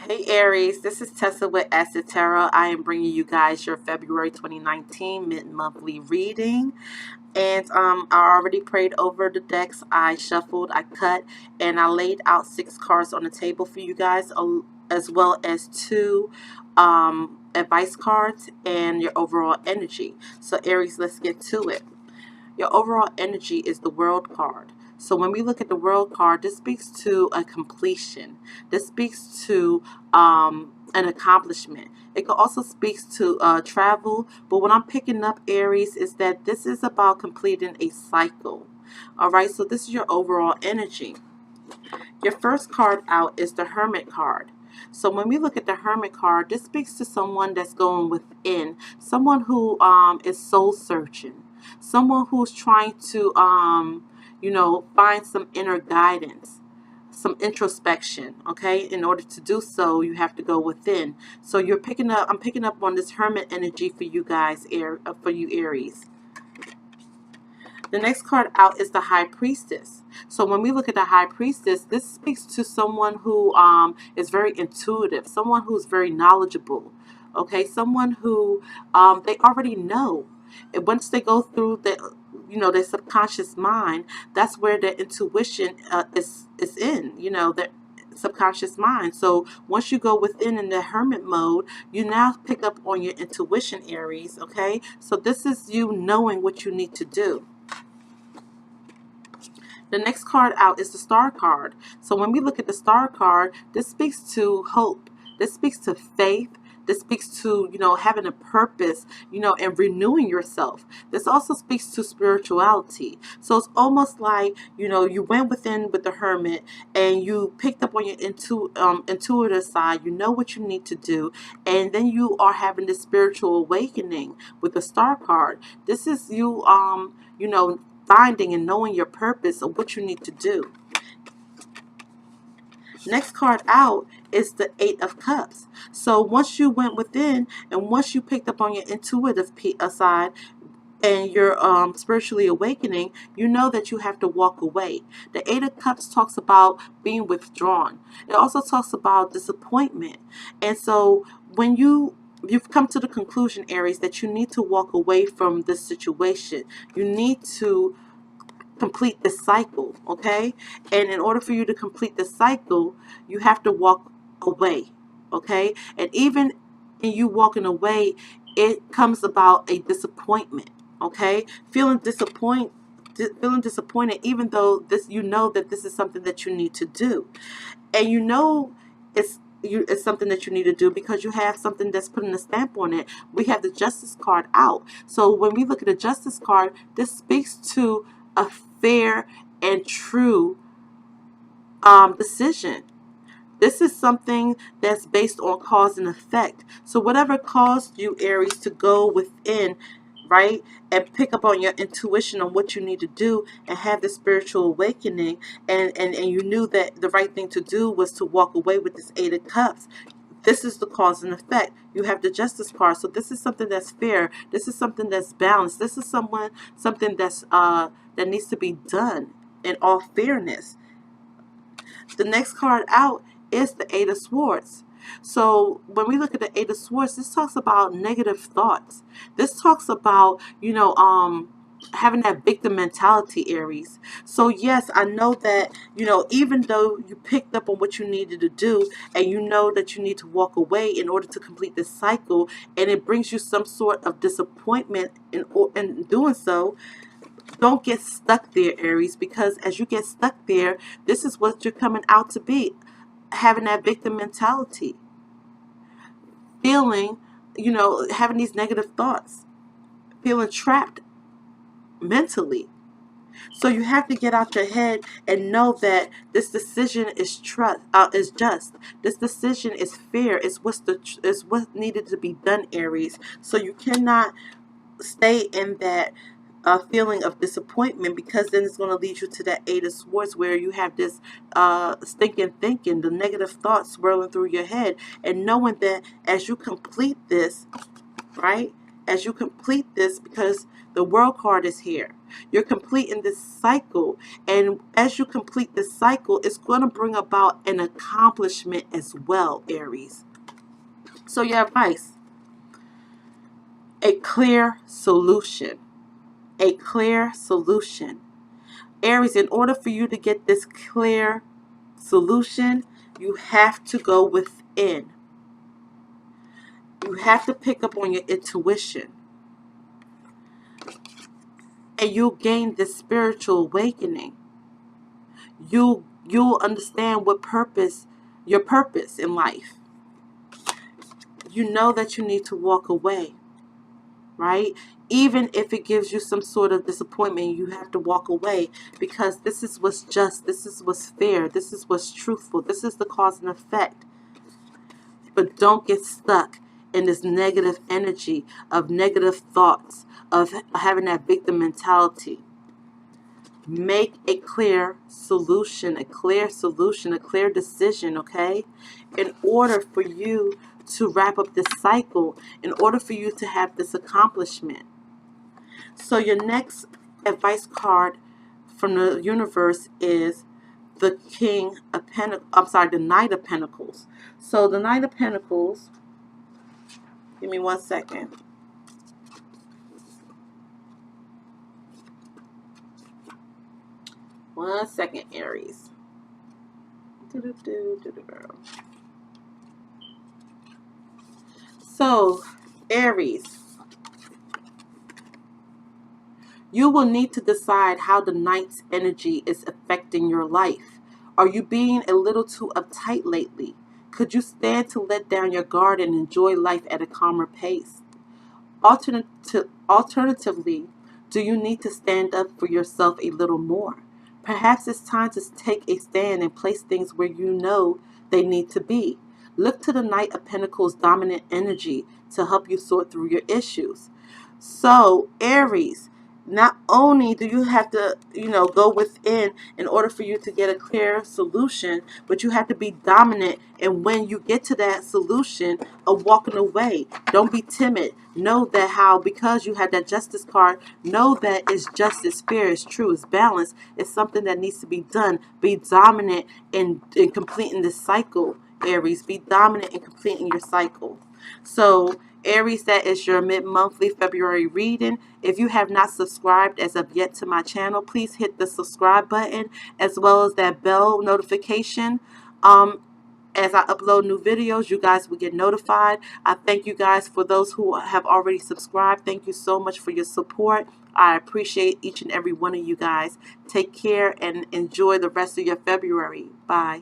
Hey Aries, this is Tessa with Acid Tarot. I am bringing you guys your February 2019 mid-monthly reading. And I already prayed over the decks. I shuffled, I cut, and I laid out 6 cards on the table for you guys, as well as 2 advice cards and your overall energy. So Aries, let's get to it. Your overall energy is the World card. So when we look at the World card, this speaks to a completion. This speaks to an accomplishment. It could also speaks to travel. But what I'm picking up, Aries, is that this is about completing a cycle. All right, so this is your overall energy. Your first card out is the Hermit card. So when we look at the Hermit card, this speaks to someone that's going within, someone who is soul searching, someone who's trying to find some inner guidance, some introspection. Okay, in order to do so, you have to go within. So I'm picking up on this Hermit energy for you guys, for you Aries. The next card out is the High Priestess. So when we look at the High Priestess, this speaks to someone who is very intuitive, someone who's very knowledgeable, okay? Someone who they already know. And once they go through their subconscious mind, that's where their intuition is in, their subconscious mind. So once you go within in the hermit mode, you now pick up on your intuition, Aries, okay? So this is you knowing what you need to do. The next card out is the Star card. So when we look at the Star card, this speaks to hope. This speaks to faith. This speaks to, having a purpose, and renewing yourself. This also speaks to spirituality. So it's almost like, you went within with the hermit and you picked up on your intuitive side. You know what you need to do. And then you are having this spiritual awakening with the Star card. This is you, finding and knowing your purpose of what you need to do. Next card out is the Eight of Cups. So once you went within and once you picked up on your intuitive side and you're spiritually awakening, you know that you have to walk away. The Eight of Cups talks about being withdrawn. It also talks about disappointment. And so when you've come to the conclusion, Aries, that you need to walk away from this situation. You need to complete this cycle, okay? And in order for you to complete the cycle, you have to walk away, okay? And even in you walking away, it comes about a disappointment, okay? Feeling disappointed, even though you know that this is something that you need to do, and it's something that you need to do because you have something that's putting a stamp on it. We have the Justice card out. So when we look at the Justice card, this speaks to a fair and true decision. This is something that's based on cause and effect. So whatever caused you, Aries, to go within, right, and pick up on your intuition on what you need to do and have the spiritual awakening, and you knew that the right thing to do was to walk away with this Eight of Cups. This is the cause and effect. You have the Justice card. So this is something that's fair. This is something that's balanced. This is something that's that needs to be done in all fairness. The next card out is the Eight of Swords. So when we look at the Eight of Swords, this talks about negative thoughts. This talks about, having that victim mentality, Aries. So yes, I know that, even though you picked up on what you needed to do and you know that you need to walk away in order to complete this cycle, and it brings you some sort of disappointment in doing so, don't get stuck there, Aries, because as you get stuck there, this is what you're coming out to be, having that victim mentality, feeling, having these negative thoughts, feeling trapped mentally. So you have to get out your head and know that this decision is just. This decision is fair. Is what needed to be done, Aries. So you cannot stay in that feeling of disappointment, because then it's going to lead you to that Eight of Swords where you have this stinking thinking, the negative thoughts swirling through your head, and knowing that as you complete this, right? as you complete this, because the world card is here, you're completing this cycle. And as you complete this cycle, it's going to bring about an accomplishment as well, Aries. So your advice, a clear solution. A clear solution. Aries, in order for you to get this clear solution, you have to go within. You have to pick up on your intuition. And you'll gain this spiritual awakening. You'll understand what purpose, your purpose in life. You know that you need to walk away, right? Even if it gives you some sort of disappointment, you have to walk away, because this is what's just, this is what's fair, this is what's truthful, this is the cause and effect. But don't get stuck in this negative energy of negative thoughts, of having that victim mentality. Make a clear solution, a clear solution, a clear decision, okay? In order for you to wrap up this cycle, in order for you to have this accomplishment. So your next advice card from the universe is the King of Pentacles. I'm sorry, the Knight of Pentacles. So the Knight of Pentacles, give me 1 second. One second, Aries. So, Aries, you will need to decide how the Knight's energy is affecting your life. Are you being a little too uptight lately? Could you stand to let down your guard and enjoy life at a calmer pace? Alternatively, do you need to stand up for yourself a little more? Perhaps it's time to take a stand and place things where you know they need to be. Look to the Knight of Pentacles' dominant energy to help you sort through your issues. So, Aries, not only do you have to, go within in order for you to get a clear solution, but you have to be dominant. And when you get to that solution of walking away, don't be timid. Know that because you had that justice card, know that it's justice, fair, it's true, it's balanced. It's something that needs to be done. Be dominant in completing this cycle, Aries. Be dominant in completing your cycle. So, Aries, that is your mid-monthly February reading. If you have not subscribed as of yet to my channel, please hit the subscribe button as well as that bell notification. As I upload new videos, you guys will get notified. I thank you guys for those who have already subscribed. Thank you so much for your support. I appreciate each and every one of you guys. Take care and enjoy the rest of your February. Bye.